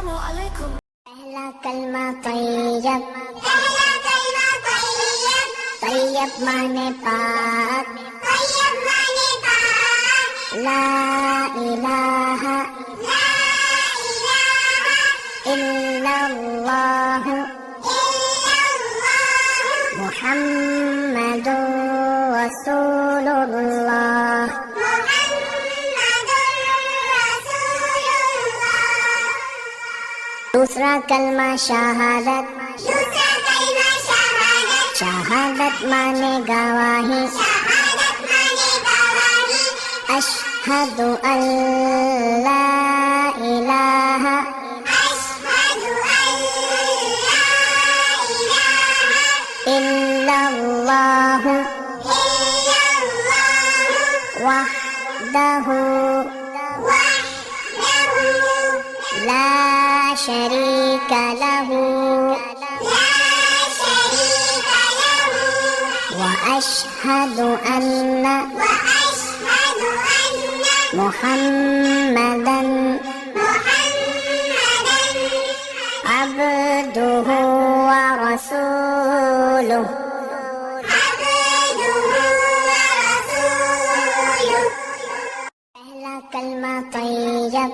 السلام علیکم. پہلا کلمہ طیب، طیب مانے پاک، لا الہ الا اللہ محمد رسول اللہ. دوسرا کلمہ شہادت، شہادت مانے گواہی، اشہد ان لا الہ الا اللہ وحدہ لا شریک لہ واشہد ان محمدا عبدہ ورسولہ. پہلا کلمہ طیب،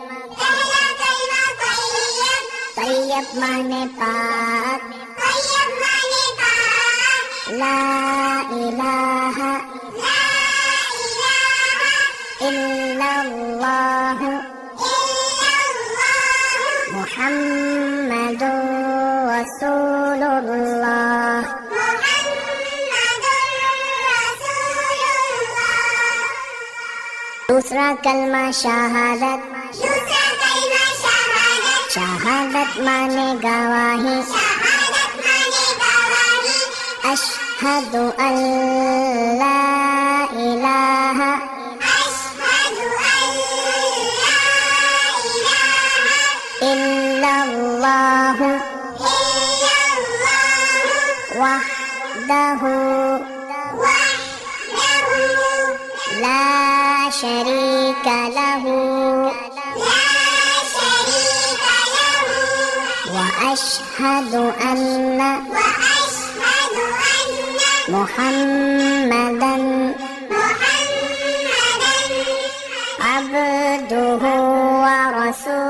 طیب مانے پاک، لا الہ الا اللہ محمد رسول اللہ. دوسرا کلمہ شہادت، شہادت مانے گواہی، اشہد ان لا الہ الا اللہ وحدہ لا شریک لہ واشہد ان محمدا عبدہ ورسولہ.